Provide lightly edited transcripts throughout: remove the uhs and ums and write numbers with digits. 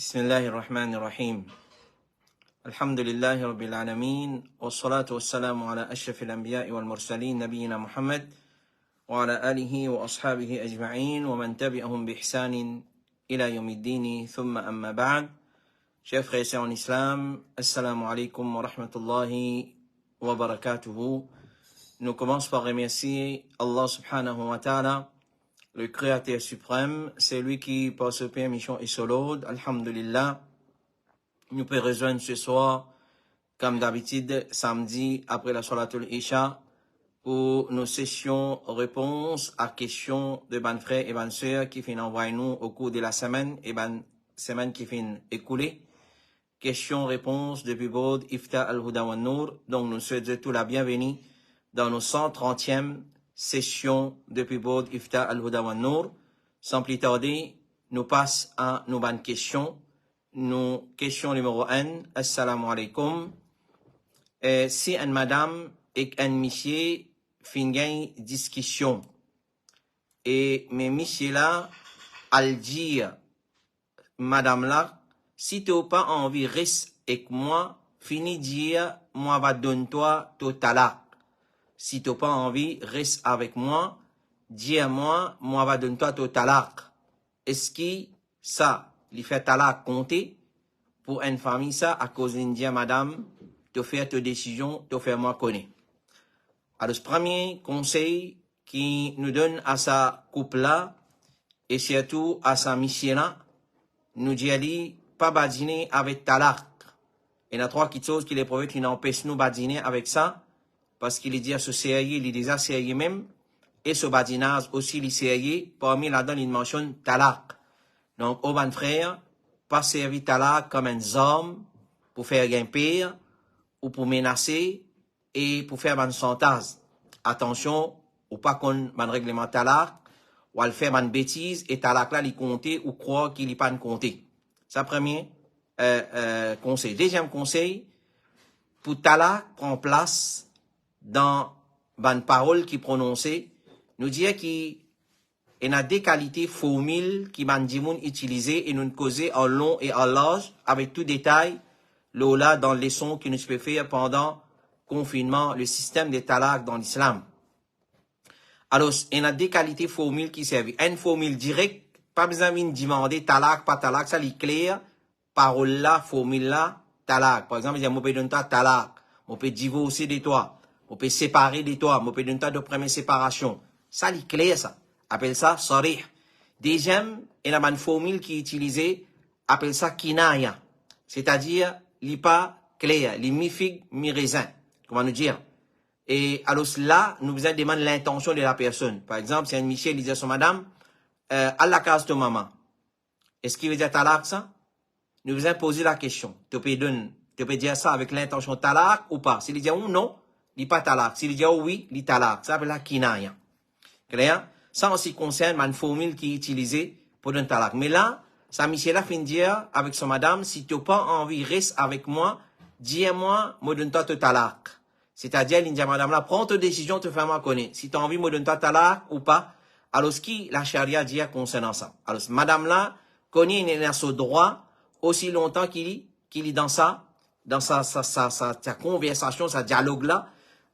بسم الله الرحمن الرحيم الحمد لله رب العالمين والصلاة والسلام على أشرف الأنبياء والمرسلين نبينا محمد وعلى آله وأصحابه أجمعين ومن تبعهم بإحسان إلى يوم الدين ثم أما بعد. Chers frères et sœurs en islam, assalamu alaikum wa rahmatullahi wa barakatuhu. Nous commençons par remercier Allah subhanahu wa ta'ala, le Créateur suprême. C'est lui qui, par sa permission et son ordre, alhamdulillah, nous peut rejoindre ce soir, comme d'habitude, samedi, après la Salatul Isha, pour nos sessions réponses à questions de bonnes frères et bonnes sœurs qui viennent envoyer nous au cours de la semaine et bonne semaine qui vient écouler. Questions-réponses depuis Bod Ifta al-Huda wa Nour. Donc nous souhaitons tout la bienvenue dans nos 130e sessions depuis Bod Ifta al-Huda wa Nour. Sans plus tarder, nous passons à nos bonnes questions. Nos questions numéro 1. Assalamu alaikum. Si une madame et un monsieur font une discussion et mais monsieur là, elle dit madame là, si tu n'as pas envie, reste avec moi, finis dire, moi va donner toi tout talak. Si tu n'as pas envie, reste avec moi, dis-moi, moi va donner toi tout talak. Est-ce que ça, il fait talak compter pour une famille ça, à cause d'une dire madame, tu fais tes décisions, tu fais moi connaître. Alors, le premier conseil qui nous donne à sa couple là, et surtout à sa mission là, nous dit pas badiner avec talak. Il y a trois choses qui les prophètes qui n'empêchent nous badiner avec ça, parce qu'il est dit à ce sérieux, il est déjà sérieux même, et ce badinage aussi, il est sérieux, parmi là-dedans, il mentionne talak. Donc, au bon frère, pas servir talak comme un homme pour faire un pire, ou pour menacer, et pour faire un chantage. Attention, ou pas qu'on un règlement talak, ou à le faire une bêtise, et talak là, il compter, ou croire qu'il n'est pas compter. C'est le premier conseil. Deuxième conseil, pour talak prend place dans une parole qui prononcée, nous dire qu'il y a des qualités formules qui m'ont utilisées et nous causer en long et en large, avec tout détail, là dans les leçons que nous pouvons faire pendant le confinement, le système de talak dans l'islam. Alors, il y a des qualités formules qui servent. Une formule directe, pas besoin de demander talak, pas talak, ça est clair. Parole là, formule là, talak. Par exemple, je peux donner toi talak. Je peux divorcer de toi. Je peux séparer de toi. Je peux donner toi de première séparation. Ça est clair, ça. Appelle ça sarih. Deuxième, il y a une formule qui est utilisée, appelle ça kinaya. C'est-à-dire, il n'est pas clair, il est mi-figue, mi-raisin. Comment nous dire? Et alors là, nous besoin demander l'intention de la personne. Par exemple, si un Michel disait à son madame, à la case de maman. Est-ce qu'il veut dire talak ça? Nous vous poser la question. Tu peux dire ça avec l'intention talak ou pas. S'il dit non, il n'est pas talak. S'il dit oui, il est talak. Ça s'appelle la kinaya. Clair? Ça aussi concerne une formule qui est utilisée pour donner talak. Mais là, ça Michel a fin de dire avec son madame, si tu n'as pas envie, reste avec moi, dis-moi, me donne-toi ton talak. C'est-à-dire, il dit à madame là, prends ta décision, te fais moi connaître. Si tu as envie, me donne-toi talak ou pas. Alors, ce qui la charia dit concernant ça. Alors, madame là, connaît, il a son droit, aussi longtemps qu'il est dans sa conversation, sa dialogue là.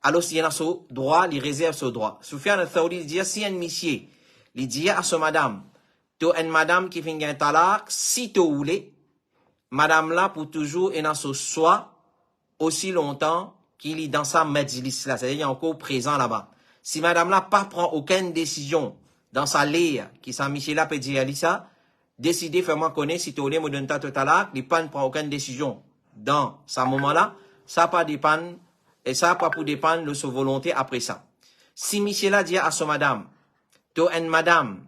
Alors, s'il a son droit, il réserve son droit. Soufiane al-Thawri dit, si un monsieur, il dit à son madame, tu as une madame qui fait un talak, si tu voulais, madame là, pour toujours, il a son soi, aussi longtemps qu'il est dans sa majlis là. C'est-à-dire, il est encore présent là-bas. Si madame là, pas prend aucune décision, dans sa lire, qui s'en Michel là peut dire ça, décider, fais-moi connaître, si tu voulais me donner ta talak, il ne prend aucune décision dans ce moment-là, ça pas dépendre, et ça pas pour dépendre de sa volonté après ça. Si Michel a dit à son madame, tu as une madame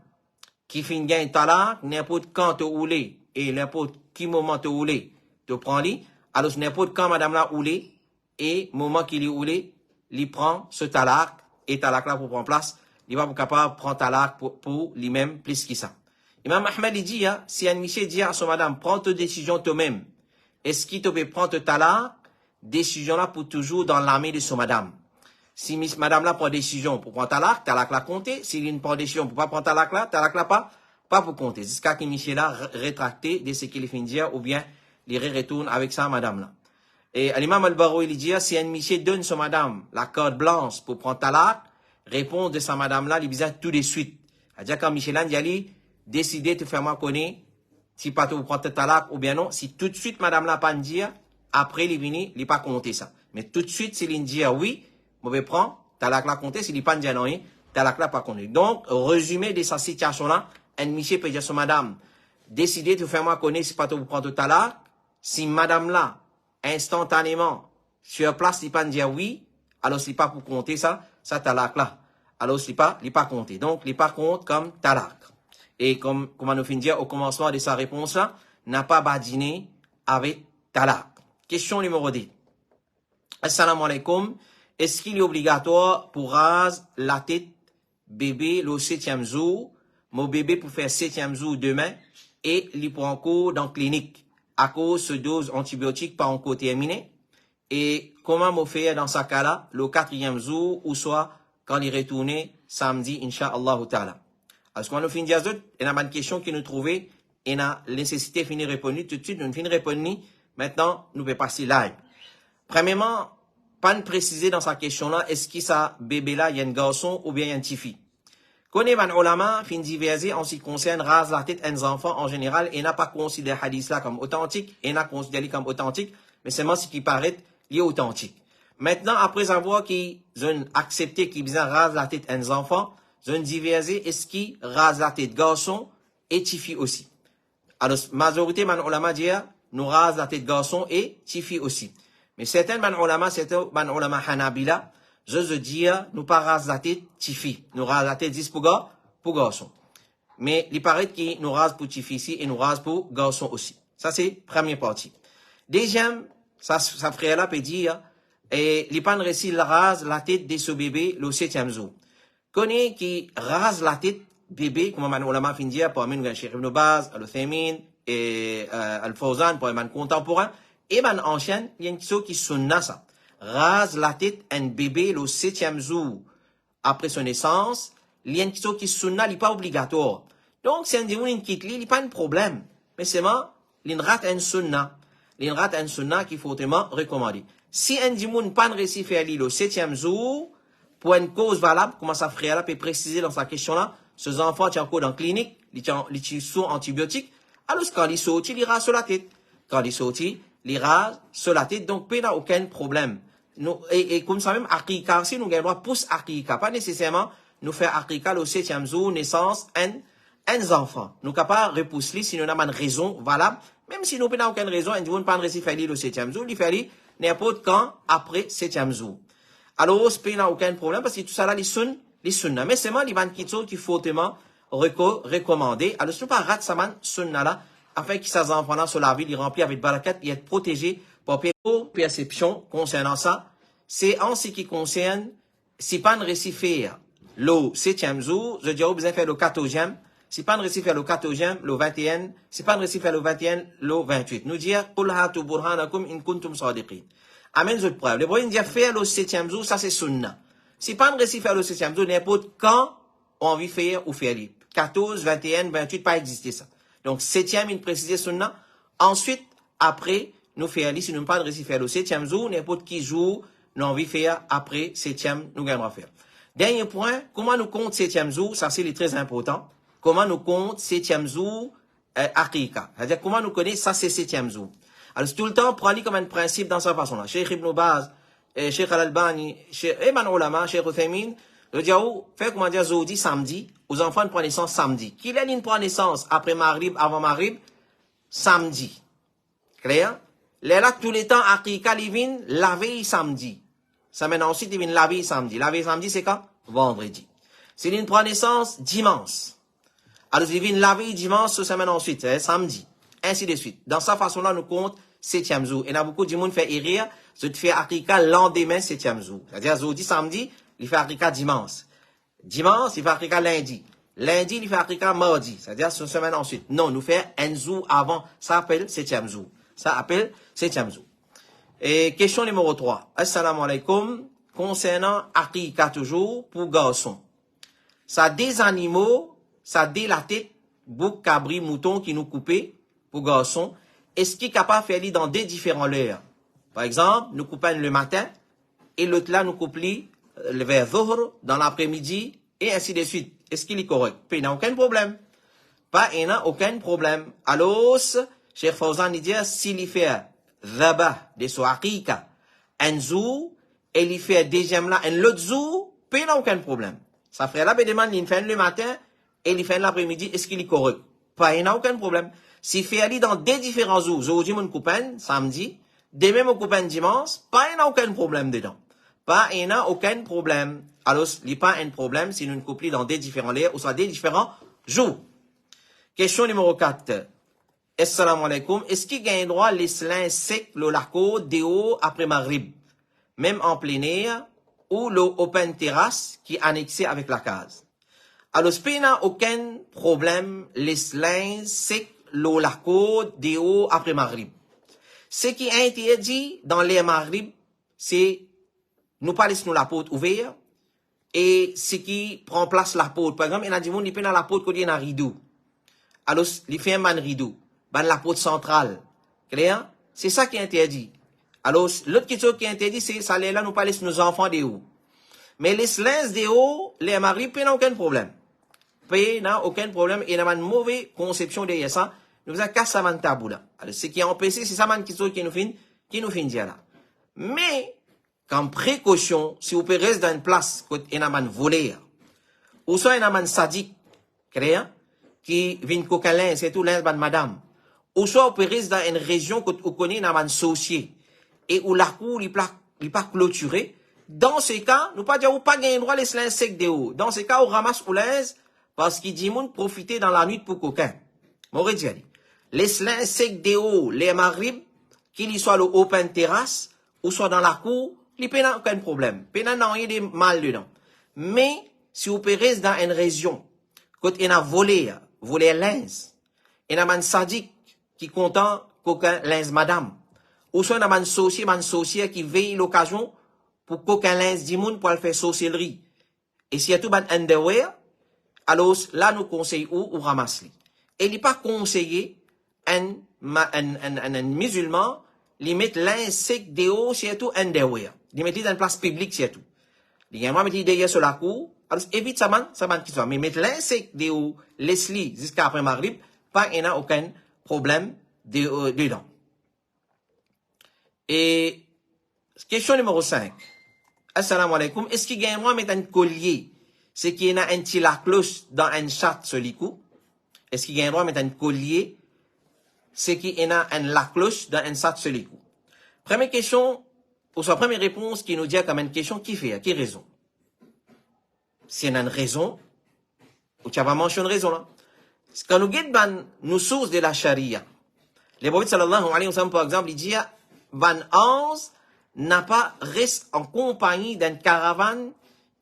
qui fait un talak, n'importe quand tu voulais, et n'importe qui moment tu voulais, tu prends-lui, alors n'importe quand madame là voulait, et moment qu'il voulait, il prend ce talak, et talak là pour prendre place, il va être capable de prendre talak pour lui-même plus que ça. Imam Ahmed il dit, si un monsieur dit à son madame, prends ta décision toi-même, est-ce qu'il te peut prendre talak, décision là pour toujours dans l'armée de son madame. Si madame là prend décision pour prendre talak là compter, s'il ne prend décision pour pas prendre talak là pas pas pour compter. Jusqu'à que Michel là rétracté de ce qu'il finit dire, ou bien il retourne avec sa madame là. Et l'imam al-Baro, il dit, si un Michel donne son madame la carte blanche pour prendre talak, réponse de sa madame là, il dit tout de suite. C'est-à-dire quand Michel là, il dit, décidez de faire moi connaître, si pas vous prendre talak ou bien non, si tout de suite madame là pas dire, après il vient, il pas compter ça. Mais tout de suite, s'il dit oui, je vais prendre, talak là compter, s'il pas dire non, talak là pas compter. Donc, résumé de sa situation là, un Michel peut dire à madame, décidez de faire moi connaître, si pas vous prendre talak, si madame là, instantanément, sur place, il pas dire oui, alors c'est pas pour compter ça talak là. Alors c'est pas compté. Donc, il pas compte comme talak. Et comme on nous finit dire au commencement de sa réponse là, n'a pas badiné avec talak. Question numéro 10. Assalamu alaikum. Est-ce qu'il est obligatoire pour raser la tête bébé le 7e jour, mon bébé pour faire 7e jour demain, et il prend cours dans la clinique à cause de dose antibiotique pas encore terminée? Et comment me faire dans ce cas-là, le 4e jour, ou soit quand il retourne samedi, Inch'Allah ta'ala? Alors, quand nous finissons il y a une question qui nous trouvait, et la nécessité de finir répondre tout de suite, nous finissons répondre, maintenant, nous pouvons passer live. Premièrement, pas de préciser dans sa question-là, est-ce que ça bébé-là, il y a un garçon ou bien il y a une petite fille? Connaît man ulama, fin diverser en ce qui concerne rase la tête des enfants en général, et n'a pas considéré hadith là comme authentique, et n'a considéré comme authentique, mais seulement ce qui paraît lié authentique. Maintenant, après avoir qu'ils ont accepté qu'ils besoin rase la tête des enfants, ils ont diversé, est-ce qu'ils rase la tête garçon et petite fille aussi? Alors, majorité man ulama dit, nous rase la tête garçon et petite fille aussi. Mais certains man ulama hanabila, je veux dire, nous pas rase la tête tifi. Nous rase la tête 10 pour garçon. Mais il paraît qu'il nous rase pour tifi ici et nous rase pour garçon aussi. Ça, c'est première partie. Deuxième, sa frère là peut dire, et il pas réussi il rase la tête de ce bébé le 7e jour. Connaît qui rase la tête bébé, comme man ulama fin dire, pour amener Cheikh Ibn Baz, Al-Uthaymin, et Al-Fawzan, pour man contemporain, et man enchaîne, il y a une chose qui sunna ça. Rase la tête un bébé le 7e jour après son naissance, il y a une chose qui sunna, il n'est pas obligatoire. Donc, si on dit une quitte, il n'y a pas de problème. Mais c'est moi, il rate un sunna. Il rate un sunna qu'il faut vraiment recommander. Si un dit pas réussi à faire le 7e jour, pour une cause valable, comment ça frère là peut préciser dans sa question là, ces enfants sont encore dans la clinique, ils sont antibiotiques, alors quand ils sortent, ils rasent sur la tête. Quand ils sortent, ils rasent sur la tête, donc il n'y a aucun problème. Nous, et comme ça même, Akika, si nous avons le droit de pousser Akika, pas nécessairement nous faire Akika le 7e jour, naissance, un enfant. Nous ne pouvons pas repousser si nous avons une raison valable, même si nous n'avons aucune raison, nous ne pouvons pas faire le 7e jour, il fait n'importe quand après 7e jour. Alors, ce n'est aucun problème, parce que tout ça là, les sunna. Mais c'est moi, les banquitos qui faut tellement recommander. Alors, ce n'est pas rate ça, sunna là, afin que ces enfants-là sur la vie, ils remplissent avec barakat et être protégés par perception concernant ça. C'est en ce qui concerne, si pas de récit faire le 7e jour, je dirais, vous allez faire le 14e. Si pas de récit faire le 14e, le 21, si pas de récit faire le 21, le 28. Nous dire, qul hatu burhanakum in kuntum sadiqin. Amen, je preuve. Le problème, dire faire le 7e jour, ça c'est sunna. Si pas de récit faire le 7e jour, n'importe quand on envie faire ou faire libre. 14, 21, 28, pas exister ça. Donc, 7e, il précise sunna. Ensuite, après, nous faire libre, si nous pas de récit faire le 7e jour, n'importe qui jour, nous envie faire après 7e, nous gagnons à faire. Dernier point, comment nous compte 7e jour, ça c'est très important. Comment nous compte 7e jour, Akika. C'est-à-dire, comment nous connaissons, ça c'est 7e jour. Alors, c'est tout le temps, prendre comme un principe dans sa façon-là. Cheikh Ibn Baz, Cheikh Al-Albani, Eman Ulama, Cheikh Uthaymin, je dis, fait comment dire, jeudi, samedi, aux enfants prennent naissance samedi. Qui est une prend naissance après Maghrib, avant Maghrib? Samedi. Clair? Là, tous les temps, Akika, ils viennent la veille samedi. Ça mène ensuite, ils viennent la veille samedi. La veille samedi, c'est quand? Vendredi. C'est une prend naissance dimanche. Alors, ils viennent la veille dimanche, ça mène ensuite, samedi. Ainsi de suite. Dans sa façon-là, nous compte 7e jour. Et il y a beaucoup de monde fait rire, je te fais Akika lendemain 7e jour. C'est-à-dire, jeudi, samedi, il fait Akika dimanche. Dimanche, il fait Akika lundi. Lundi, il fait Akika mardi. C'est-à-dire, une semaine ensuite. Non, nous fait un jour avant. Ça appelle 7e jour. Ça appelle 7e jour. Et question numéro 3. Assalamu alaikum. Concernant Akika toujours, pour garçon. Ça des animaux, ça dé la tête bouc, cabri, mouton qui nous coupait pour garçon, est-ce qu'il est capable de faire dans des différents l'heures? Par exemple, nous coupons le matin, et l'autre là nous coupe vers Zohr, dans l'après-midi, et ainsi de suite. Est-ce qu'il est correct? Il n'y a aucun problème. Il n'y a aucun problème. Alors, Cheikh Fawzan dit, s'il y fait Zaba, de Soakika, un zou, et il fait deuxième là, un l'autre zou, il n'y a aucun problème. Ça ferait là, il demande, il fait le matin, et il fait l'après-midi, est-ce qu'il est correct? Il n'y a aucun problème. S'il fait aller dans des différents zou, aujourd'hui, mon coupin, samedi, demain, mon coupin, dimanche, il n'y a aucun problème dedans. Il n'y a aucun problème. Alors, il n'y a pas un problème si nous nous couplons dans des différents lieux, ou soit des différents jours. Question numéro 4. Assalamu alaikum. Est-ce qu'il gagne droit les slins secs, le laco, déo, après Maghrib, même en plein air, ou le open terrasse qui est annexé avec la case? Alors, il n'y a aucun problème les slins secs, le laco, déo, après Maghrib. Ce qui est interdit dans les Maghrib, c'est nous pas laisser nous la porte ouverte, et ce qui prend place la porte. Par exemple, il y a des gens qui prennent la porte quand il y a un rideau. Alors, il fait un man rideau, la porte centrale. Clair? C'est ça qui est interdit. Alors, l'autre question qui est interdit, c'est ça, là, nous pas laisser nos enfants de haut. Mais les slins de haut, les maris, il n'y a aucun problème. Il n'y a aucun problème. Il y a une mauvaise conception derrière ça. Nous avons qu'à ça, tabou là. Alors, ce qui est empêché, c'est ça, qui nous fait dire là. Mais, comme précaution, si vous pouvez rester dans une place, quand il y a un voleur, ou soit il y a un sadique, clair? Qui vient coquelin, c'est tout l'un de madame. Ou soit on peut rester dans une région où on connaît un associé et où la cour n'est pas clôturée. Dans ces cas, nous pas dire ou pas gagner droit les slins secs de haut. Dans ces cas, on ramasse ou l'aise parce qu'il dit moun profiter dans la nuit pour coquin. M'aurait dit, les slins secs de haut, les marib, qu'il y soit le open terrasse ou soit dans la cour, il n'y a aucun problème. Il n'y a rien de mal dedans. Mais, si vous pouvez rester dans une région, quand il y a volé lens, il y a un sadique qui content qu'aucun lens madame, ou soit il y a un associé qui veille l'occasion pour qu'aucun lens du monde pour le faire sorcellerie. Et s'il y a tout un underwear, alors là nous conseillons ou ramasse-les. Et il n'est pas conseillé un musulman lui mettre lens sec de haut, surtout underwear. Il met dans une place publique, surtout. Il y a un petit derrière sur la cour. Alors, évite ça, qui soit. Mais mettre l'insecte de haut, laisse-les jusqu'à après Maghrib, il n'y a aucun problème dedans. Et, question numéro 5. Assalamu alaikum. Est-ce qu'il y a un moyen de mettre un collier? C'est qu'il y a un petit lacloche dans un chat sur les coups? Est-ce qu'il y a un moyen de mettre un collier? C'est qu'il y a un lacloche dans un chat sur les coups. Première question, ou soit première réponse qui nous dit comme une question, qui fait, qui raison? S'il y a une raison, ou tu as pas mentionné une raison là. Quand nous guettons nos sources de la charia, le prophète sallallahu alayhi wa sallam, par exemple, il dit, Van Hans n'a pas reste en compagnie d'une caravane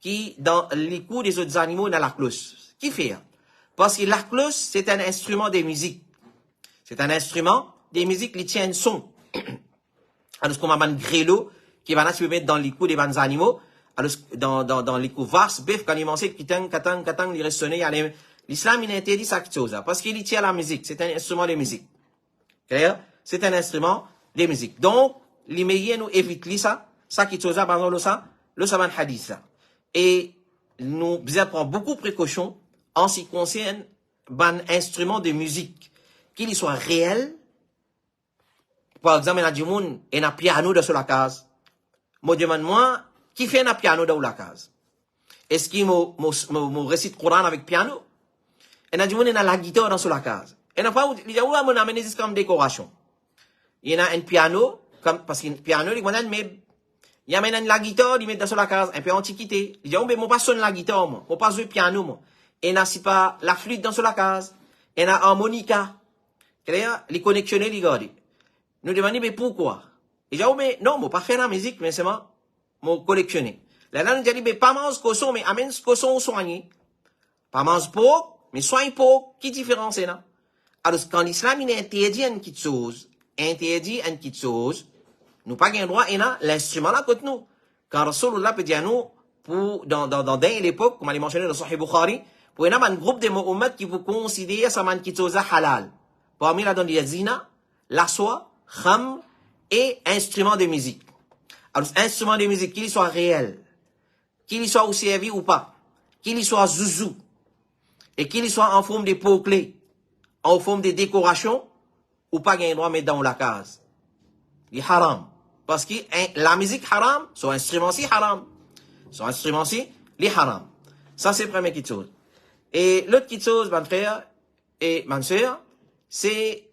qui, dans les coups des autres animaux, n'a la cloche. Qui fait? Parce que la cloche, c'est un instrument de musique. C'est un instrument de musique qui tient un son. Alors, comme un grélo, qui va se mettre dans les coups des animaux, alors, dans les coups vastes, bœuf, quand il mange, katang, il reste sonné, l'islam, il interdit ça quelque chose, parce qu'il tient la musique. C'est un instrument de musique. Clair? C'est un instrument de musique. Donc, les meilleurs nous évitent ça qui chose, par exemple, le saban hadith, ça. Et, nous, prenons beaucoup de précautions en ce qui concerne, un instrument de musique, qu'il soit réel. Par exemple, il y a du monde, il y a un piano dans la case. Moi, demande-moi, qui fait un piano dans la case? Est-ce qu'il me récite le Coran avec piano? Il y a du monde, il y a la guitare dans la case. Il y a pas où, il y a où on amène comme décoration. Il y a un piano, parce qu'un piano, il y a la guitare, il met dans la case, un peu antiquité. Il y a où, mais moi, pas sonner la guitare, moi. Moi, pas jouer piano, moi. Il y a pas la flûte dans la case. Il y a harmonica. Les connectionner, les gars. Nous demandons, mais pourquoi? Il y a où, mais non, moi, pas faire la musique, mais c'est moi. Mon collectionner. Là, nous dit, mais pas mange cochon, mais amène ce cochon soigné. Pas mange pour, mais soigne pour. Qui différence est là? Alors, quand l'islam, il interdit une petite chose, nous pas gain droit, il a l'instrument là contre nous. Quand Rasulullah peut dire nous, dans l'époque, comme on l'a mentionné dans Sahih Bukhari, Pour y avoir un groupe de mu'ummat qui vous considère ça man qui chose halal. Parmi la donne il y a zina, la soie, kham et instruments de musique. Alors, instruments de musique, qu'ils soient réels, qu'ils soient au servi ou pas, qu'ils soient zouzou, et qu'ils soient en forme de pots-clés, en forme de décoration, ou pas gagner droit mettre dans la case. Il haram. Parce que la musique haram, son instrument si haram. Son instrument si, les haram. Ça, c'est la première petite chose. Et l'autre petite chose, mon frère et ma soeur, c'est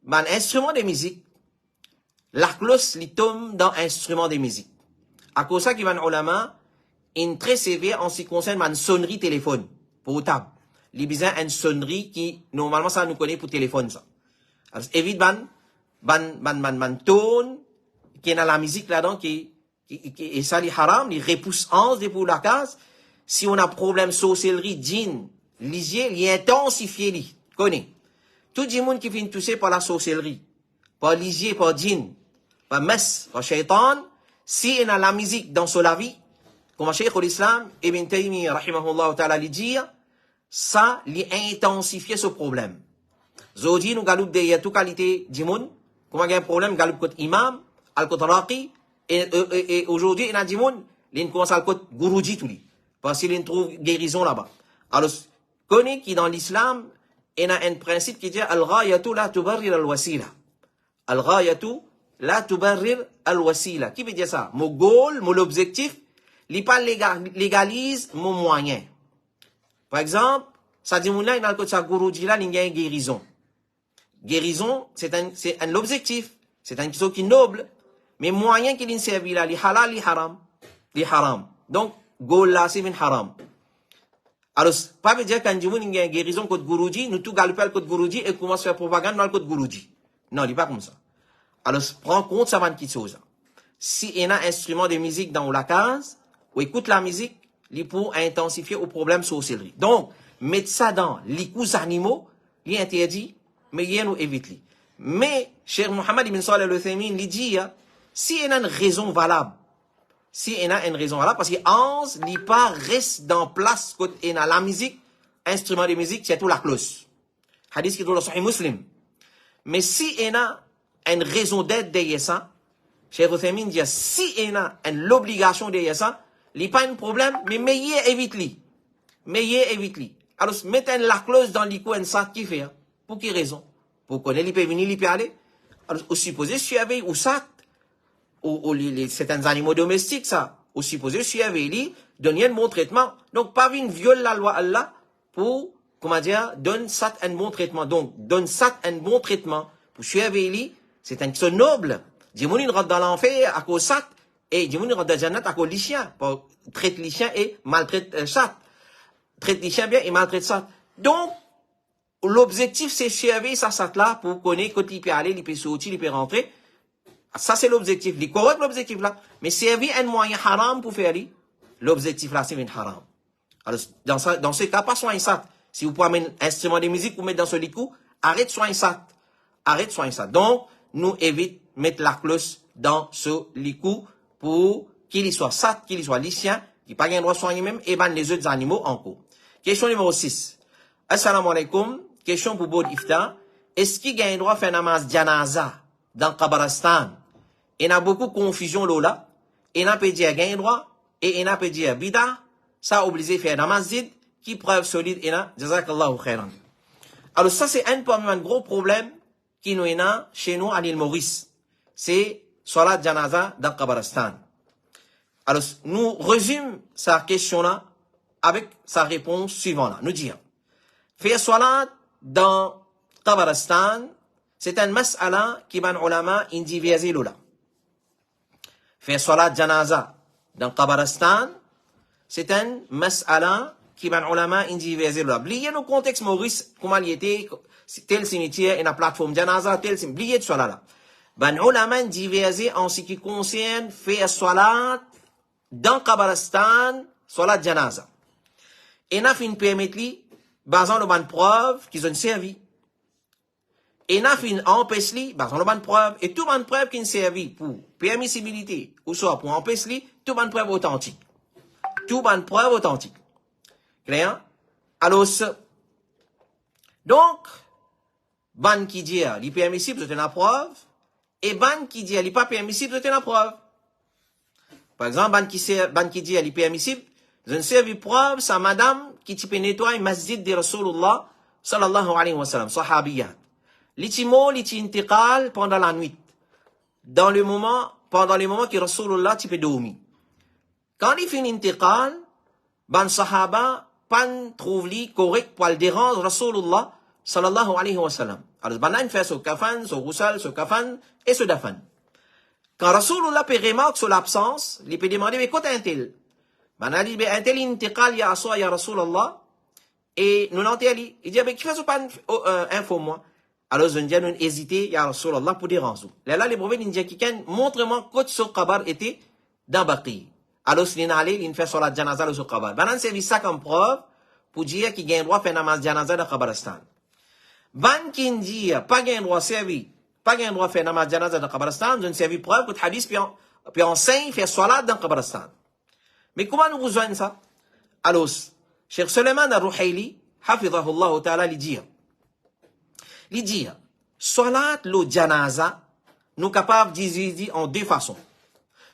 mon instrument de musique. La cloche, li tombe dans instrument de musique. À cause ça, qui va ulama, une très sévère en ce qui concerne ma sonnerie téléphone, portable. Il y a une sonnerie qui, normalement, ça nous connaît pour téléphone, ça. Alors, évite ban tone, qui est dans la musique là-dedans, et ça, les haram, les repousse 11 pour la case. Si on a problème sorcellerie, djinn, lisier, il intensifie, li. Connaît. Tout le monde qui vient toucher par la sorcellerie, par lisier, par djinn, par mess, par shaitan, si on a la musique dans son vie, comme Cheikh l'Islam, Ibn Taymiyyah, rahimahullah ta'ala, lui dire, ça, lui intensifier ce problème. Zodi, nous galoup de toute qualité du monde, comment il y a un problème, galoup côté imam, al côté raqi, et aujourd'hui, il y a du monde, il commence à côté gourouji tout lui, parce qu'il trouve guérison là-bas. Alors, connaît qui dans l'islam, il y a un principe qui dit, al-ghayatu la tubarrir al-wasila. Al-ghayatu la tubarrir al-wasila. Qui veut dire ça? Mon goal, mon objectif, il pas légalise mon moyen. Par exemple, ça dit mon là, il a le côté de gourouji là, il y a une guérison. Guérison, c'est un objectif. C'est un chose qui est noble. Mais moyen qu'il servi là, li halal, li haram. Li haram. Donc, goal là, c'est un haram. Alors, pas veut dire qu'un jour, il y a une guérison contre gourouji, nous tout galopons le côté gourouji et commence à faire propagande dans le côté gourouji. Non, il n'est pas comme ça. Alors, prends compte, ça va une petite chose. Si il y a un instrument de musique dans la case, ou écoute la musique, il pour intensifier au problème sorcellerie. Donc, mettre ça dans les coups animaux, il est interdit, mais il y a nous évite. Mais, cher Mohammed ibn Salih al-Uthaymin, il dit, si il y a une raison valable, si il y a une raison valable, parce que Hans, il pas reste dans place quand il y a la musique, instrument de musique, c'est tout la cloche. Hadith qui est dans le Sahih Muslim. Mais si il y a une raison d'être derrière ça, cher Uthaymin dit, si il y a l'obligation derrière ça, il n'y a pas un problème, mais meilleur évite-li. Meilleur évite-li. Alors, mettez la clause dans l'icône, ça, qui fait? Pour quelle raison? Pour connaître, il peut venir, il peut aller. Alors, au supposé, suivez, ou ça, ou certains animaux domestiques, ça. Au supposé, suivez, donner un bon traitement. Donc, pas une viole la loi Allah pour, comment dire, donne ça un bon traitement. Donc, donne ça un bon traitement. Pour suivez, c'est un chose noble. Dimouni rentre dans l'enfer à cause ça. Et Dimouni rentre dans le jannat à cause des chiens. Traite les chiens et maltraite ça. Traite les chiens bien et maltraite ça. Donc, l'objectif, c'est suivre ça là pour connaître quand il peut aller, il peut sortir, il peut rentrer. Ça, c'est l'objectif. Il correct l'objectif là. Mais servir un moyen haram pour faire l'objectif là, c'est un haram. Alors, dans ce cas, pas soin ça. Si vous pouvez amener un instrument de musique pour mettre dans ce licou, arrête soin ça. Arrête soin ça. Donc, nous évite mettre la cloche dans ce licou pour qu'il soit sat, qu'il soit lycien, qu'il pas gain droit soigner même, et ben les autres animaux en cours. Question numéro 6. Assalamu alaikum. Question pour Bod Ifta. Est-ce qu'il y a un droit de faire namaz janaza dans Kabaristan? Il y a beaucoup de confusion là. Il y a peut dire qu'il y a un droit, et il y a peut dire bida. Ça obligé de faire namaz zid, qui preuve solide, et là, jazakallahu khairan. Alors ça, c'est un gros problème qui nous est chez nous à l'île Maurice. C'est salat janaza dans Kabaristan. Alors, nous résumons sa question-là avec sa réponse suivante. Nous disons, faire salat dans Kabaristan, c'est un mas'ala qui ban ulama indivisé là. Faire salat janaza dans Kabaristan, c'est un mas'ala qui ban ulama indivisé là. Oubliez le contexte Maurice, comment il était, tel cimetière et la plateforme janaza, tel cimetière, oubliez de cela là. Ban ulama divisé en ce qui concerne faire salat dans Kabaristan, salat janaza. Et n'a fin permettre li, basant le ban preuve qu'ils ont servi. Et n'a fin empêche li, basant le ban preuve, et tout ban preuve qui ont servi pour permissibilité, ou soit pour empêcher li, tout ban preuve authentique. Tout ban preuve authentique. Clair? Alors, donc, ban qui dit, il est permissible, c'est une preuve, et ban qui dit, il n'est pas permissible, c'est une preuve. Par exemple, ban qui dit, il est permissible, je ne sais preuve, c'est madame qui peut nettoyer le masjid de Rasulullah, sallallahu alayhi wa sallam, sahabiyat. L'itimo, l'intiqal pendant la nuit. Pendant les moments que Rasulullah peut dormir. Quand il fait l'intiqal, ban sahaba, pan trouve li correct pour le déranger Rasulullah, sallallahu alayhi wa sallam. Alors, ban fait ce kafan, ce roussal, ce kafan, et ce dafan. Quand Rasulullah peut remarquer sur l'absence, il peut demander, mais quoi t'as-t-il? Ben, il dit, un tel intiqal, ya aswa, ya Rasulullah, et nous l'entendons, il dit, mais qui fait ce pas info, moi? Alors, je dis, nous hésiter, ya Rasulullah, pour déranger. Là, les prophètes, ils disent, montre-moi que ce kabar était dans Baqi. Alors, si il allé, il fait sur la janaza, le kabar. Ben, on servi ça comme preuve, pour dire qu'il y a un droit de faire namaz janaza dans Kabaristan. Ben, qui dit, pas un droit servi, pas un droit de faire namaz janaza dans Kabaristan, je ne servis preuve que le hadith, puis enseigne, faire salat dans Kabaristan. Mais comment nous rejoignons ça? Alors, Cheikh Suleiman al-Ruhaili, hafidhahullah ta'ala, il dit, salat le janaza, nous capables de diviser en deux façons.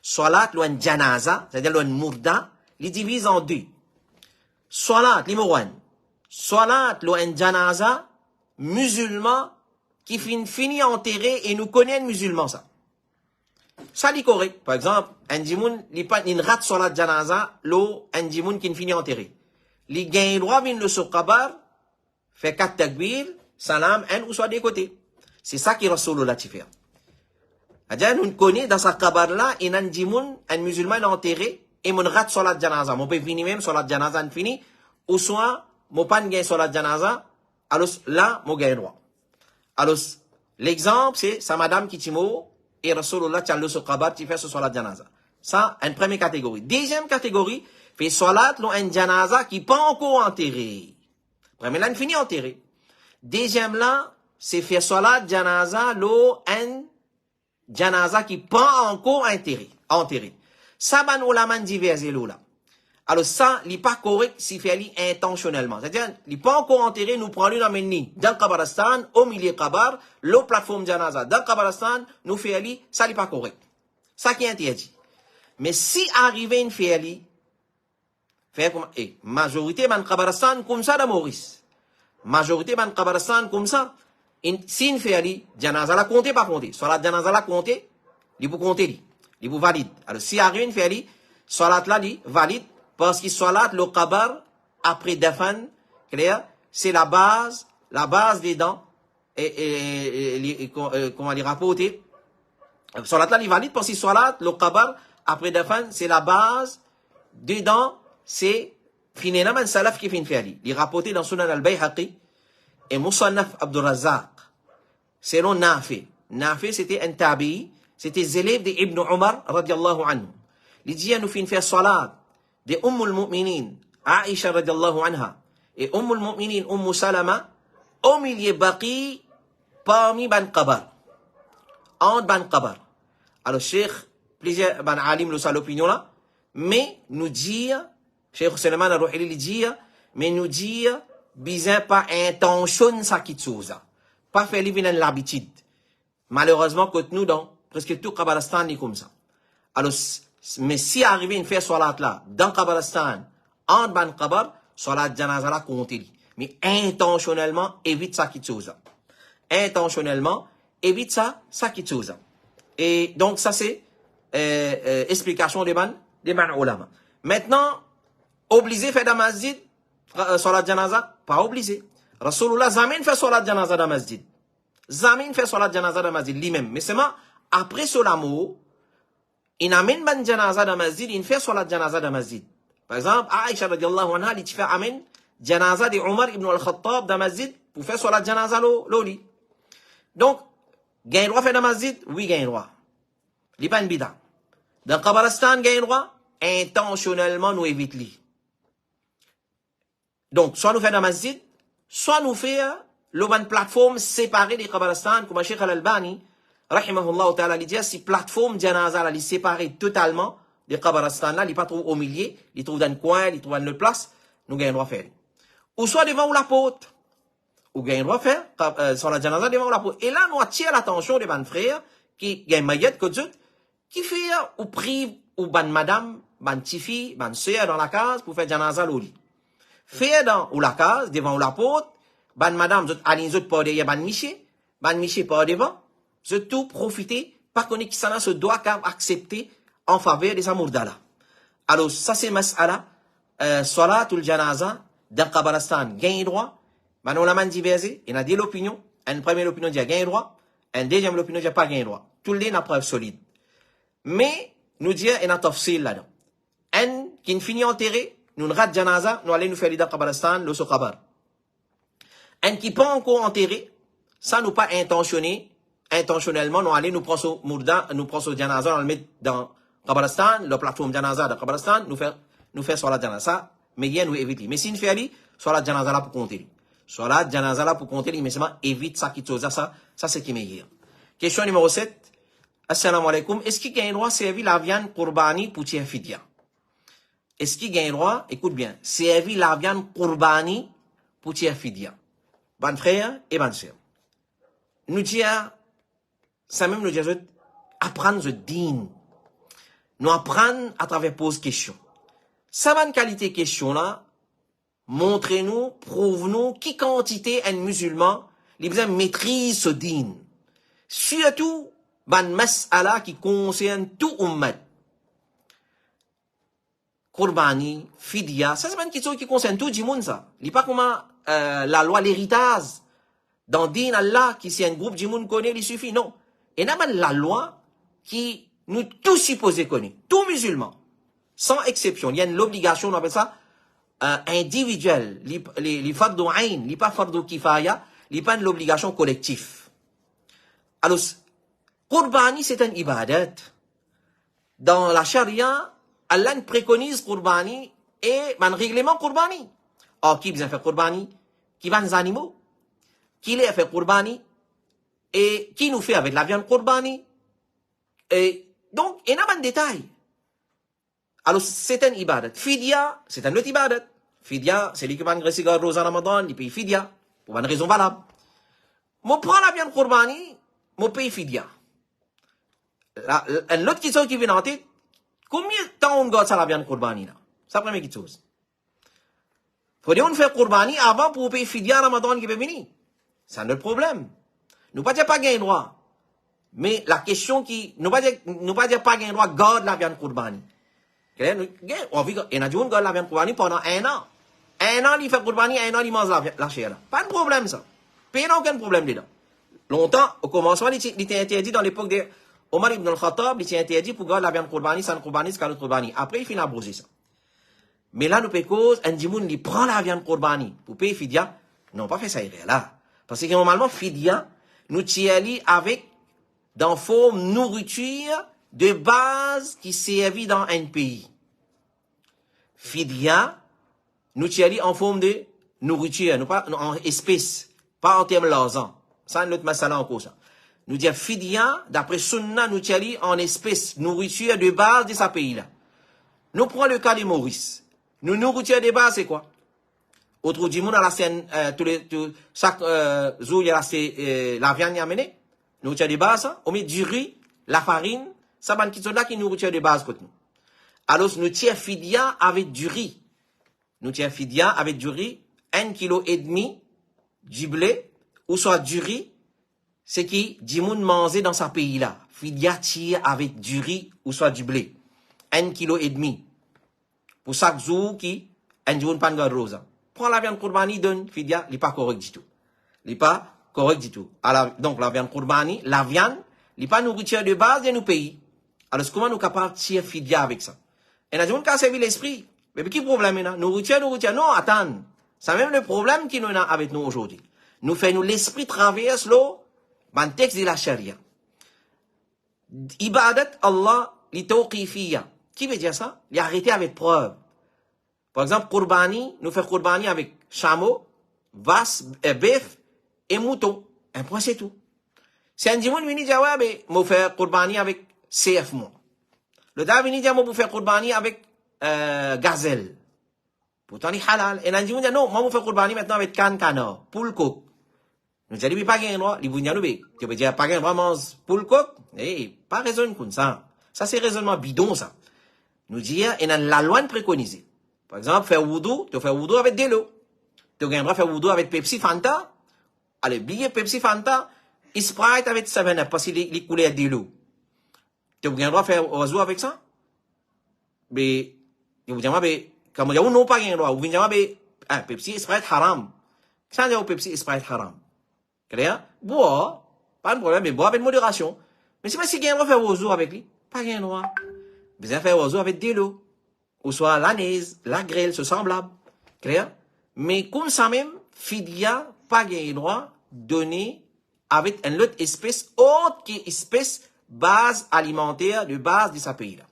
Salat le janaza, c'est-à-dire le mourda, il divise en deux. Salat, numéro un. Salat le janaza, musulman, qui finit enterré et nous connaissons musulmans ça. Ça dit correct. Par exemple, un djimoun, il rate sur la janaza, l'eau, un djimoun qui finit enterré. Il gagne le droit, il le sokabar, fait 4 takbir, salam, un ou soit des côtés. C'est ça qui Rasulullah t'y fait. C'est-à-dire, nous connaissons dans sa kabar là, il y a un djimoun, un musulman enterré, et mon rate sur la janaza. Mon peut finir même sur la janaza, il finit, ou soit, mon pan gagne sur la janaza, alors là, mon gagne le droit. Alors, l'exemple, c'est sa madame qui t'y mort, et Rasulullah t'a sur kabar qui fait sur la janaza. Ça, une première catégorie. Deuxième catégorie, fait salat lo un janaza qui pas encore enterré. Premier là, il finit enterré. Deuxième là, c'est fait salat janaza lo un janaza qui pas encore enterré. Ça, ban ulama diversé là. Alors ça, il n'est pas correct si fait intentionnellement. C'est-à-dire, il n'est pas encore enterré, nous prenons la meni dans le Kabaristan, au milieu Kabar, la plateforme janaza dans le Kabaristan, nous fait ça n'est pas correct. Ça qui est interdit. Mais si arrivé une fait faire comme, majorité dans le Kabaristan comme ça dans Maurice. Majorité dans le Kabaristan comme ça. Si une fait janaza la compter, pas compter. Soit la janaza la compter, il faut compter, il faut valide. Alors si arrive une fait soit là, il valide. Parce que salat, le kabar, après dafan, clair, c'est la base des dents, comment les rapporter. Salat là, il valide parce que salat, le kabar, après dafan, c'est la base des dents, c'est finalement un salaf qui fait une fiali. Il est rapporté dans Sunan al-Bayhaqi et Musannaf Abdul Razzaq. C'est non Nafi. Nafi, c'était un tabi, c'était élève de Ibn Umar, radiallahu anhu. Il dit, nous fait une faire salat de Ummul Mu'minin, Aisha radiallahu anha, et Ummul Mu'minin, Salama, au milieu Baqi, parmi Ban Qabar. En Ban Qabar. Alors, Cheikh, plusieurs Ban Alim le l'opinion là, mais nous dire, Cheikh Suleiman al-Ruhaili dit, mais nous dire, bizarre pas intention ça qui chose. Pas faire livrer l'habitude. Malheureusement, que nous, dans presque tout Kabaristan, est comme ça. Alors, mais si arrivé une fait salat là, dans Kabaristan, en ban Kabar, salat janaza là compter. Mais intentionnellement, évite ça qui chose. Intentionnellement, évite ça qui chose. Et donc, ça c'est, explication des ban ulama. Maintenant, obligé faire dans masjid, salat janaza, pas obligé. Rasulullah zamin fait salat janaza dans masjid. Zamin fait salat janaza dans masjid lui-même. Mais seulement, après cela mot, il amène ban janaza dans masjid, il fait salat janaza dans masjid. Par exemple, Aisha radiallahu anha, il fait amène janaza de Omar ibn al-Khattab dans masjid pour faire salat janaza l'oli. Donc, gagne droit faire dans masjid? Oui, gagne droit. Il pas une bida. Dans Kabaristan, gagne droit? Intentionnellement, nous évitons. Donc, soit nous fait dans masjid, soit nous fait le ban plateforme séparée des Kabaristan, comme Cheikh al-Albani, rahimahullah ta'ala, il dit, si plateforme janaza, là, il est séparé totalement des Kabaristan, là, il n'est pas trop au milieu, il trouve dans le coin, il trouve dans le place, nous gagnons droit faire. ou soit devant ou l'apôtre. Ou gagne droit faire sur la janaza devant ou l'apôtre. Et là, nous attirons l'attention des ban frères qui gagnent maillette qui fait ou prive ou ban madame, ban tifi, ban sœur dans la case pour faire janaza l'oli. Faire dans ou la case devant ou l'apôtre, ban madame zot alin zot pas derrière ban miché pas devant, zot tout profiter par contre qui ça se doit accepter en faveur des amours d'Allah. Alors ça c'est mas'ala salatul janaza dans Kabalastan gagne droit. Maintenant, on a diversé, il y a deux opinions. Une première opinion dit gagne droit, une deuxième opinion dit pas gagne droit. Tout le monde a preuve solide. Mais, nous disons, il y a un tafsil là-dedans. Un qui finit enterré, nous rate janaza, nous allons nous faire l'ida Kabalastan, le sokabar. Un qui pas encore enterré, ça nous pas intentionnellement, nous allons nous prendre ce mourda, nous prendre ce janaza, on le met dans Kabalastan, la plateforme janaza de Kabalastan, nous faire sur la janaza, mais il y a nous éviter. Mais si nous faisons sur la janaza là pour compter. Salat, janaza là pour compter, mais seulement évite ça qui te ça c'est qui est meilleur. Question numéro 7. Assalamu alaikum. Est-ce qu'il gagne droit servir la viande qurbani pour tirer fidya? Est-ce qu'il gagne droit, écoute bien, servir la viande qurbani pour tirer fidya? Ban frère et ban sœur. Nous disons, ça même nous dit, apprendre le din. Nous apprendre à travers pose question. Ça va une qualité question là, montrez-nous, prouve-nous qui quantité un musulman, les besoin maîtrise ce din. Surtout, ban mas'ala qui concerne tout ummat. Qurbani, fidya, ça c'est une question qui concerne tout le monde ça. Il n'est pas comme la loi l'héritage. Dans din Allah, qui si un groupe du monde connaît, il suffit, non. Et n'a pas la loi qui nous tous supposés connaît. Tout musulman. Sans exception. Il y a l'obligation, on appelle ça, individuel, les fardu ayn, les pas fardu kifaya, les pas l'obligation collective. Alors, qurbani c'est un ibadat. Dans la charia, Allah préconise qurbani et un règlement qurbani. Or, qui vient faire qurbani? Qui va les animaux? Qui les fait qurbani? Et qui nous fait avec la viande qurbani? Et donc, il y a un détail. Alors, c'est un ibadat. Fidya, c'est un autre ibadat. Fidya, c'est lui qui va engraisser le rose en Ramadan, il paye fidya, pour une raison valable. Moi, prends la viande qurbani, moi, paye fidya. L'autre question qui vient en tête, combien de temps on garde ça la viande qurbani là? C'est la première chose. Faut dire, on fait qurbani avant pour payer fidya Ramadan qui peut venir. C'est un autre problème. Nous pas dire pas gagner droit. Mais la question qui, nous pas dire pas gagner droit, garde la viande qurbani. On vit qu'il y a des gens qui la viande qurbani pendant un an. Un an, il fait qurbani, un an, il mange la chair. Pas de problème, ça. Puis il n'y a aucun problème dedans. Longtemps, au commencement, il était interdit dans l'époque de Omar ibn al-Khattab, il était interdit pour garder la viande qurbani, sans qurbani, c'est qurbani. Après, il finit à brûler ça. Mais là, nous payons cause, un djimoun, il prend la viande qurbani pour payer fidya. Non, pas fait ça, il est là. Parce que normalement, fidya, nous tirons avec, dans forme nourriture de base qui servit dans un pays. Fidya, nous tirons en forme de nourriture, nous pas en espèces, pas en termes d'argent. Ça, c'est notre masala en cause. Nous disons fidya, d'après Sunna, nous tirons en espèces, nourriture de base de ce pays-là. Nous prenons le cas de Maurice. Nous, nourriture de base, c'est quoi? Autre du monde, à la scène, chaque jour, il y a la viande amenée. Nourriture de base, on met du riz, la farine, ça va qui sont là qui nourriture de base contre nous. Alors, nous tirons fidya avec du riz. Nous tirons fidya avec du riz, 1,5 kg du blé, ou soit du riz, c'est qui, du monde manger dans ce pays-là. Fidya tire avec du riz, ou soit du blé. 1,5 kg. Pour chaque jour qui, un jour, pas de rose. Prends la viande qurbani, donne fidya, il n'est pas correct du tout. Il n'est pas correct du tout. Alors, donc, la viande qurbani, la viande, il n'est pas nourriture de base de nos pays. Alors, comment nous sommes capables de tirer fidya avec ça? Et nous avons qu'à servir l'esprit. Mais qui problème là? Nourriture. Non, attends. C'est même le problème qui nous a avec nous aujourd'hui. Nous faisons l'esprit traverse l'eau, dans le texte de la charia. Ibadat Allah, li tawqifiyya. Qui veut dire ça? Il a arrêté avec preuve. Par exemple, qurbani, nous faisons qurbani avec chameau, vache, bœuf et mouton. Un point, c'est tout. Si un dimanche vient dire, ouais, mais, moi, faire qurbani avec CF, moi. Le temps vient dire, moi, pour faire qurbani avec, gazelle. Pourtant, il est halal. Et on dit, non, moi, je fais Qurbani maintenant avec canne canard, poule coq. Nous disons, pas gain droit, les bougnans, tu peux dire, pas gain vraiment poule coq. Eh, pas raison comme ça. Ça, c'est raisonnement bidon, ça. Nous disons, et dans la loi préconisée. Par exemple, faire wudu, tu fais wudu avec de l'eau. Tu as droit faire wudu avec Pepsi Fanta. Allez, billet Pepsi Fanta, et Sprite avec 7-Up, parce qu'il est coulé de l'eau. Tu as droit faire wudu avec ça? Mais, vous dites, mais, comme vous n'avez pas droit, vous dites, mais, Pepsi et Sprite haram. Ça, c'est Pepsi et Sprite haram. Clair? Bois, pas de problème, mais bois avec modération. Mais si vous avez faire wudu avec lui, pas de droit. Vous avez faire wudu avec de l'eau. Ou soit l'anaise, la grêle, ce semblable. Clair? Mais comme ça même, fidia, pas de droit, donné avec une autre espèce, autre qu'espèce base alimentaire de base de ce pays-là.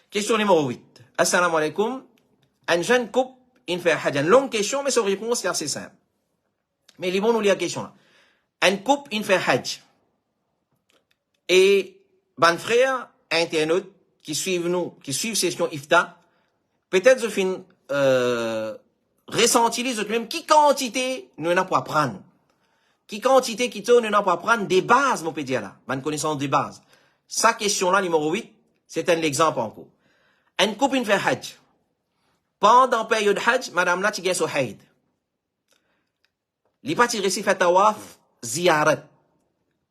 Question numéro 8. Assalamu alaikum. Un jeune couple, il fait une longue question, mais sa réponse est assez simple. Mais les bons nous lire la question là. Un couple, il fait hajj. Et, ben frère, internautes, qui suivent nous, qui suivent session ifta, peut-être je finis, ressentir les autres même, qui quantité nous n'avons pas prendre. Qui quantité qui nous n'avons pas prendre des bases, mon pédia là. Bonne connaissance des bases. Sa question là, numéro 8, c'est un exemple encore. Un couple, il fait hajj. Pendant la période hajj, madame là, tu gagnes son haïd. Les partis récits fait tawaf, ziyarat,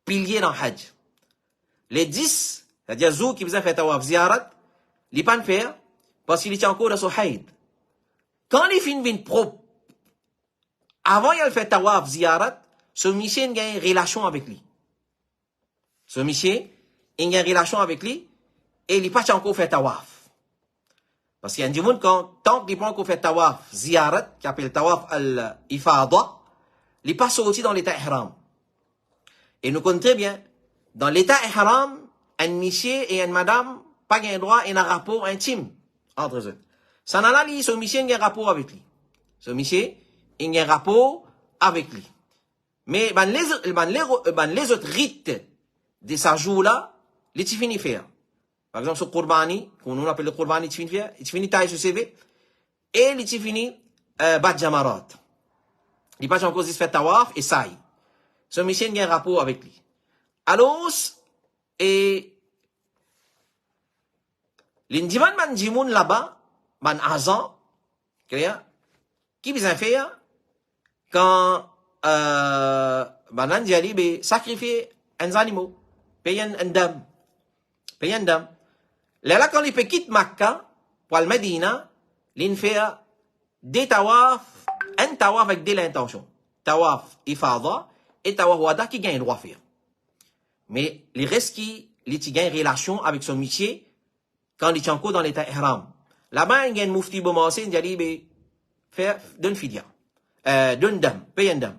pilier dans hajj. Les 10, c'est-à-dire zou qui besoin faire tawaf, ziyarat, les pas faire, parce qu'il est encore dans son haïd. Quand les filles viennent propres, avant il fait tawaf, ziyarat, ce monsieur a une relation avec lui. Ce monsieur a une relation avec lui, et il n'est pas encore fait tawaf. Parce qu'il y a un monde quand, tant qu'il n'est pas encore fait tawaf, ziyarat, qui appelle tawaf al-ifada, il n'est pas sorti dans l'état ihram. Et nous connaissons très bien, dans l'état ihram, un monsieur et une madame, pas un droit et un rapport intime entre eux. Ça n'a pas dit, ce monsieur a un rapport avec lui. Ce monsieur a un rapport avec lui. Mais, les autres rites de ce jour-là, les tu finis faire. Par exemple, ce Qurbani, qu'on appelle le Qurbani, tu finis faire, tu finis taille sur CV, et les tu finis, bat jamarat. Il pas encore fait tawaf et ça y. Ce monsieur a un rapport avec lui. Alors, et, l'indiman man jimoun là-bas, man azan, qui besoin faire, quand, man diali, sacrifier un animal, payer un dam. Payer un dam. Là, quand il peut quitter Makkah, pour le Medina, il fait des tawaf, un tawaf avec deux intentions. Tawaf ifada et tawaf wada qui gagne le droit à faire. Mais les restes qui gagnent relation avec son métier quand il est encore dans l'état ihram. Là-bas, il y a un mufti bomassé, il dit, faire d'une fidia. D'une dame, payer une dame.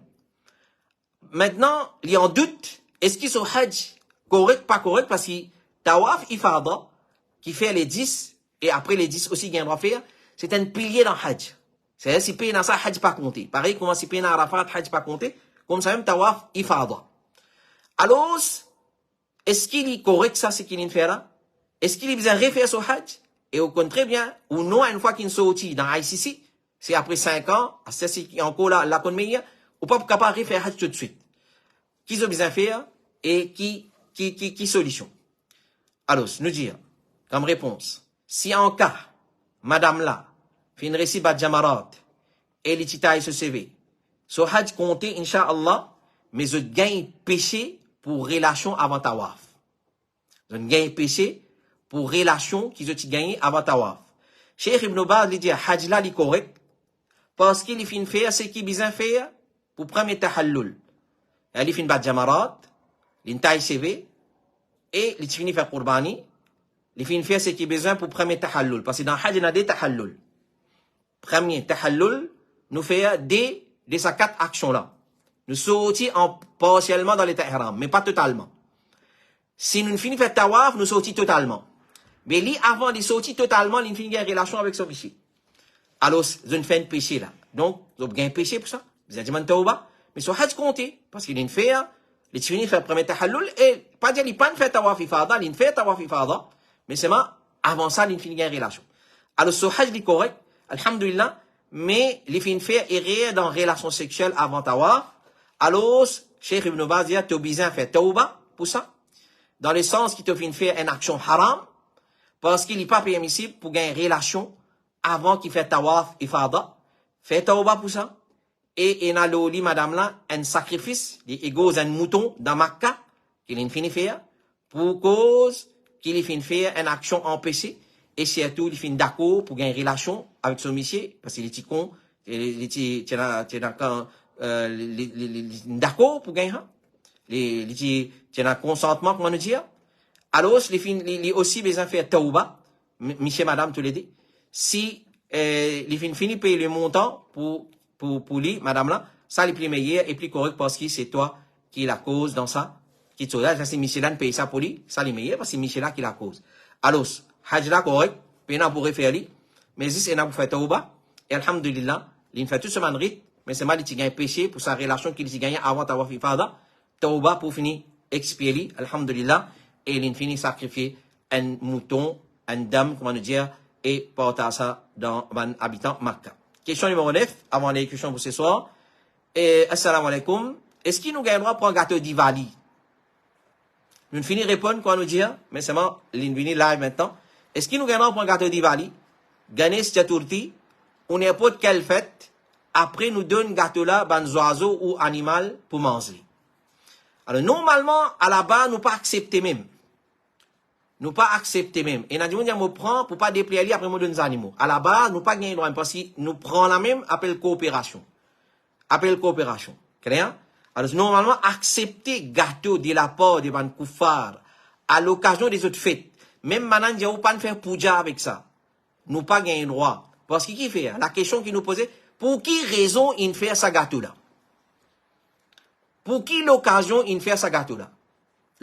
Maintenant, il y a un doute, est-ce qu'il est hajj correct, pas correct, parce que tawaf ifada, qui fait les 10, et après les 10 aussi, il y a un droit à faire, c'est un pilier dans hajj. C'est-à-dire, si payer dans ça, hajj pas compté. Pareil, comment si payer dans Arafat, hajj pas compté, comme ça même tawaf ifada. Alors, est-ce qu'il est correct ça, ce qu'il vient de faire là? Est-ce qu'il est besoin de refaire son hajj? Et au contraire, bien, ou non, une fois qu'il est sorti dans ICC, c'est après 5 ans, c'est encore là, la connerie, ou pas capable de refaire hajj tout de suite. Qui ont besoin de faire et qui solution? Alors, nous dire, comme réponse, si en cas, madame là, fait une récit bat jamarat, et les titailles se CV, so hajj compté, incha'Allah, mais je gagne péché pour relation avant tawaf. Je gagne péché pour relation qu'ils ont gagné avant tawaf. Cheikh Ibn Baz lui dit, hajj là, il correct, parce qu'il fait faire ce qu'il besoin faire pour premier tahallul. Il fait bat jamarat, il taille CV, et il finit faire qurbani, il finit faire ce qu'il besoin pour premier tahallul. Parce que dans hajj, il y a des tahallul. Premier tahallul, nous fait des de ces 4 actions-là. Nous sortis partiellement dans l'état ihram, mais pas totalement. Si nous finissons faire tawaf, nous sortis totalement. Mais lui, avant de sortir totalement, il finit une relation avec son péché. Alors, je ne fais un péché là. Donc, vous avez un péché pour ça. Vous avez dit, mais sur hajj compté, parce qu'il fait, il finit faire premier tahallul, et pas dire, il pas fait tawaf ifada, il fait tawaf ifada, mais c'est avant ça, il finit une relation. Alors, sur hajj, il est correct, alhamdulillah, mais les fins faire erreur dans relation sexuelle avant tawaf, alors, Cheikh Ibn Baz dit, tu es obligé à faire tauba pour ça, dans le sens qu'il te fin faire une action haram, parce qu'il n'est pas permissible pour gagner une relation avant qu'il fait tawaf ifada, fait tauba pour ça, et il a l'oli, madame là, un sacrifice, des égaux, un mouton dans Makkah, qu'il a fini faire, pour cause qu'il a fini faire une action empêchée, et surtout, il finit d'accord pour gagner une relation avec son monsieur, parce qu'il est con, il est d'accord pour gagner, il y a un consentement, comment nous dire. Alors, il aussi besoin de faire tauba, monsieur, madame, tous les deux. Si, il finit payer le montant pour lui, madame là, ça, le plus meilleur et plus correct parce que c'est toi qui est la cause dans ça. Qui te là, c'est monsieur là, paye ça pour lui, ça, le meilleur parce que c'est monsieur là qui est la cause. Alors, hajra correct, pena pour refaire lui, mais si c'est pour faire tauba, et alhamdulillah, il fait tout ce man rite, mais c'est mal, il gagne péché pour sa relation qu'il gagne avant d'avoir fait fada, tauba pour finir expier, alhamdulillah, et il finit sacrifier un mouton, un dame, comment dire, et porter ça dans un habitant Makkah. Question numéro 9, avant les questions pour ce soir. Et, assalamu alaikum. Est-ce qu'il nous gagnera pour un gâteau d'Ivali? Nous finissons de répondre quoi nous dire, mais c'est moi, l'invini live maintenant. Est-ce qu'il nous gagnera pour un gâteau d'Ivali? Ganesh Chaturthi, ou n'importe quelle fête, après nous donne gâteau là, ban oiseau ou animal pour manger. Alors, normalement, à la base, nous pas accepter même. Nous pas accepter même. Et nous disons, nous prend pour pas déplier après nous donner des animaux. À la base, nous pas gagner droit parce que nous prenons la même appel coopération. Appel coopération. Clair? Alors, normalement, accepter gâteau de la part des ban koufar à l'occasion des autres fêtes. Même maintenant, nous pas faire puja avec ça. Nous pas gagner droit. Parce que qui fait? La question qui nous posait, pour qui raison il fait sa gâteau là? Pour qui l'occasion il fait sa gâteau là?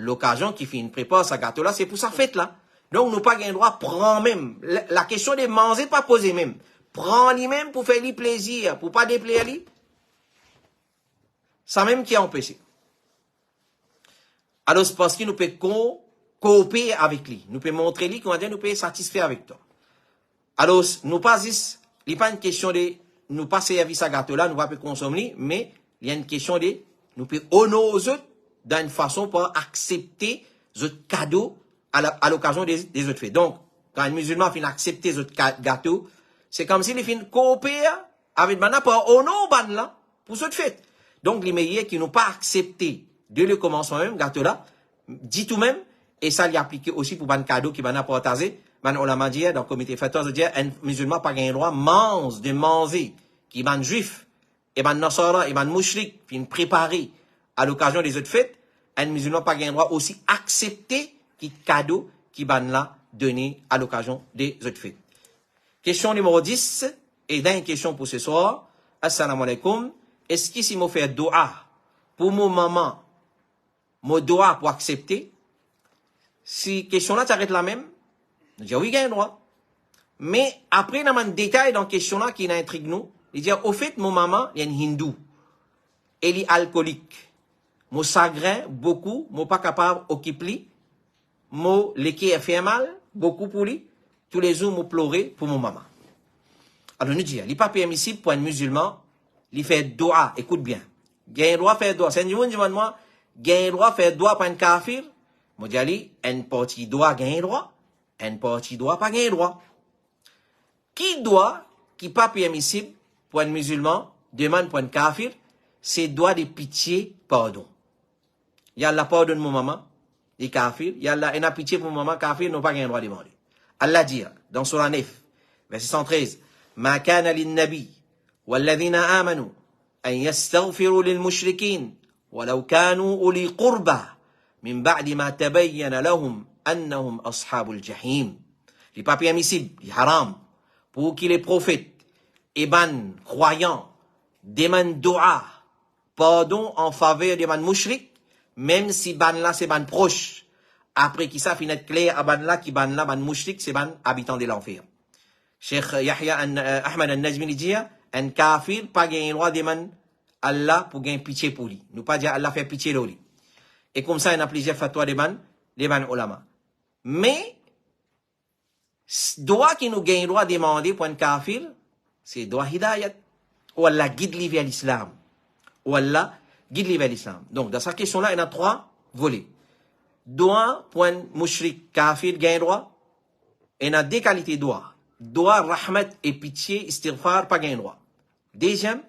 L'occasion qui fait une prépare sa gâteau là, c'est pour sa fête là. Donc, nous pas gain droit, prend même. La question de manger, pas poser même. Prend lui-même pour faire lui plaisir, pour pas déplaire lui. Ça même qui a empêché. Alors, c'est parce qu'il nous peut coopérer avec lui. Nous peut montrer lui comment dire, nous peut satisfaire avec toi. Alors, nous pas juste, il n'y a pas une question de, nous pas servir sa gâteau là, nous pas consommer, mais il y a une question de, nous peut honorer aux autres d'une façon pour accepter ce cadeau à l'occasion des autres fêtes. Donc, quand un musulman finit accepter ce gâteau, c'est comme s'il finit coopérer avec Bana pour honorer Ban là, pour cette fête. Donc, les meilleurs qui n'ont pas accepté de le commencement même, gâteau là, dit tout même, et ça l'y applique aussi pour Ban cadeau qui Bana partager, Ban Olama dit, dans le comité fêteur, de dire, un musulman pas gagné droit, de manger, qui Ban juif, et Ban Nasara, et Ban Mouchrik, finit préparer à l'occasion des autres fêtes, un musulman pas gain droit aussi accepter qui cadeau qui ban là donné à l'occasion des autres fêtes. Question numéro 10, et d'une question pour ce soir. Assalamu alaikum. Est-ce que si moi fais doa pour mon maman, mon doa pour accepter, si question là t'arrête la même, je dis oui, gain droit. Mais après, dans un détail dans question là qui intrigue nous, il dit, au fait, mon maman, il y a une hindou, elle est alcoolique. Mon chagrin, beaucoup, mon pas capable d'occuper, mon l'équipe fait mal, beaucoup pour lui, tous les jours, mon pleurer pour mon maman. Alors, nous disons, il n'est pas permissible pour un musulman, il fait doa, écoute bien. Il a un droit de faire doa. C'est un jour, moi, il a un droit de faire doa pour un kafir. Moi, je dis, un parti doa, il a un droit. Un parti doa, pas un droit. Qui doit, qui pas permissible pour un musulman, demande pour un kafir, c'est doit de pitié, pardon. Il y a la pardon de mon maman, les kafir. Il y a la pitié pour mon maman, kafir, n'ont pas un droit de demander. Allah dit, dans Surah 9, verset 113, Ma kana lin nabi, walladhina amanu, an yastaghfiru lil mushrikin, walau kanu uli qurba, min ba'di ma tabayyana lahum, annahum ashabul jahim. Il n'est pas permissible, il est haram, pour que les prophètes, et ban croyants, demandent doa, pardon en faveur des ban mushrik, même si ban là c'est ban proche, après qui ça finit clair à ban là qui ban là ban mouchrik c'est ban habitant de l'enfer. Cheikh Yahya Ahmad al-Najmi dit un kafir pas gagner droit de man Allah pour gagner pitié pour lui. Nous pas dire Allah fait pitié pour lui. Et comme ça il y a plusieurs fatwa de ban ulama. Mais droit qui nous gagne droit de demander pour un kafir, c'est doigt hidayat. Ou Allah guide-les vers l'islam. Ou Allah guide-les vers l'islam. Donc, dans cette question-là, il y a 3 volets. Doigt, point mushrik, kafir, gain droit. Il y a 2 qualités de doigt. Doigt, rahmat et pitié, istighfar, pas gain droit. Deuxième,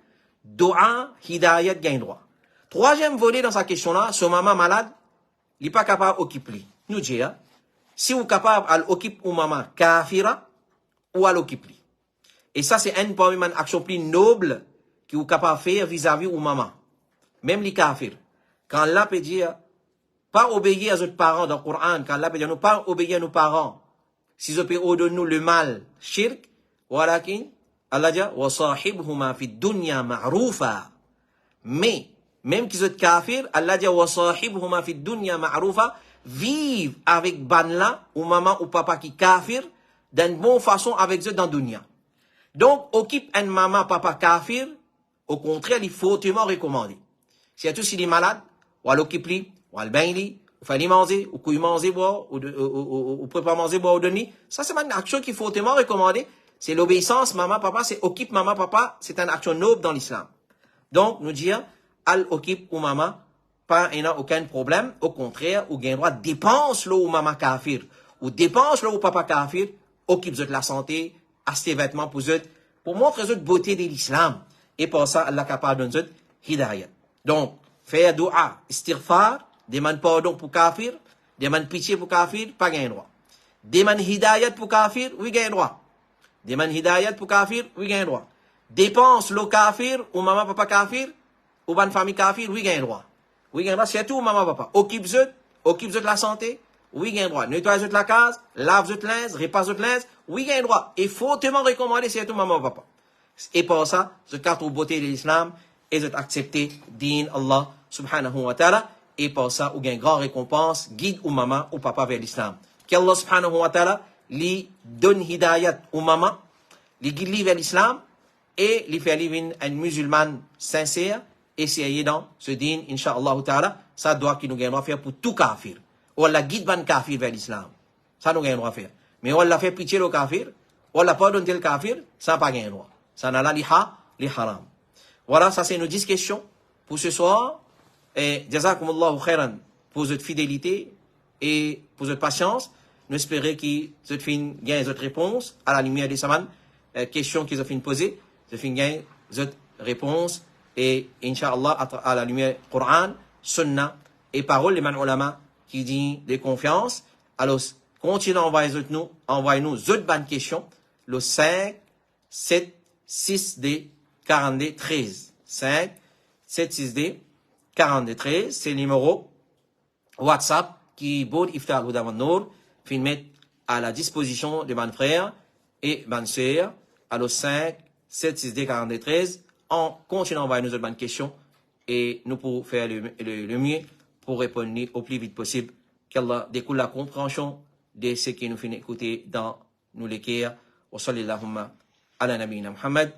doigt, hidayat, gain droit. Troisième volet dans sa question-là, ce maman malade, il n'est pas capable d'occuper. Nous disons, si vous êtes capable d'occuper ou maman kafira, ou à l'occuper. Et ça, c'est une parmi les actions plus nobles que vous êtes capable de faire vis-à-vis ou maman. Même les kafirs. Quand Allah peut dire, pas obéir à nos parents dans le Coran, quand Allah peut dire, nous pas obéir à nos parents, si vous pouvez ordonner nous le mal, shirk, walakin, Allah dit, wa sahibhuma fi dunya ma'rufa. Mais, même qu'ils sont kafirs, Allah dit, wa sahibhuma fi dunya ma'rufa, vivent avec banla, ou maman ou papa qui kafir, d'une bonne façon avec eux dans le dunya. Donc, occupe un maman, papa kafir, au contraire, il faut fortement recommander. Surtout s'il est malade, ou à l'occuper, ou à le baigner, ou faire manger, ou couille manger, ou préparer manger, boire, ou donner. Ça, c'est une action qu'il faut fortement recommander. C'est l'obéissance, maman, papa, c'est occupe maman, papa, c'est une action noble dans l'islam. Donc, nous dire, al occupe ou maman, pas, il n'y a aucun problème. Au contraire, ou gain droit, dépense le ou maman kafir, ou dépense le ou papa kafir, occupe de la santé, acheter vêtements pour eux, pour montrer eux beauté de l'islam. Et pour ça, Allah est capable de nous hidayat. Donc, faire dua, istighfar, demande pardon pour kafir, demande pitié pour kafir, pas gain droit. Demande hidayat pour kafir, oui gain droit. Demande hidayat pour kafir, oui gain droit. Dépense le kafir, ou maman papa kafir, ou bonne famille kafir, oui gain droit. Oui gain droit, c'est tout maman papa. Occupe de la santé, oui gain droit. Nettoie de la case, lave de linge, repasse de linge, oui gain droit. Et fortement recommandé, c'est tout maman papa. Et pour ça, je carte aux beauté de l'islam, et je accepter din Allah subhanahu wa ta'ala. Et pour ça, ou gain grande récompense, guide ou maman ou papa vers l'islam. Qu'Allah subhanahu wa ta'ala lui donne hidayat ou maman, lui guide vers l'islam, et lui fait vivre un musulman sincère, essayer dans ce din, insha'Allah ta'ala, ça doit qu'il nous gagnera faire pour tout kafir. Ou Allah guide ban kafir vers l'islam. Ça nous gagnera faire. Mais on l'a fait pitié le kafir, on l'a pas donné le kafir, ça n'a pas gagné droit. Ça n'a pas li haram. Voilà, ça c'est nos 10 questions pour ce soir. Et jazakumullahu khairan pour votre fidélité et pour votre patience. Nous espérons que vous avez gagné votre réponse à la lumière des semaines. Questions qu'ils ont fait poser. Vous avez gagné votre réponse. Et Inch'Allah, à la lumière Coran, Sunna et paroles des ulama qui disent de confiance. Alors, continuez à envoyer-nous d'autres bonnes questions. Le 5, 7, 6D, 42, 13. 5, 7, 6D, 42, 13. C'est le numéro WhatsApp qui Bod Iftar Al-Huda wan Nour fait mettre à la disposition de mes frères et mes sœurs. Alors 5, 7, 6D, 42, 13. On continue à envoyer nos bonnes questions et nous pourrons faire le mieux pour répondre au plus vite possible. Qu'Allah découle la compréhension de ce qui nous fait écouter dans nos lectures. Wa sallallahu ala nabiyina Muhammad.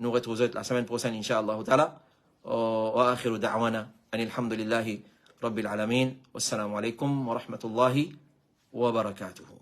Nous retrouvons la semaine prochaine, Inch'Allah ta'ala. Wa akhiru da'wana anilhamdulillahi rabbil alamin. Wassalamu alaikum wa rahmatullahi wa barakatuhu.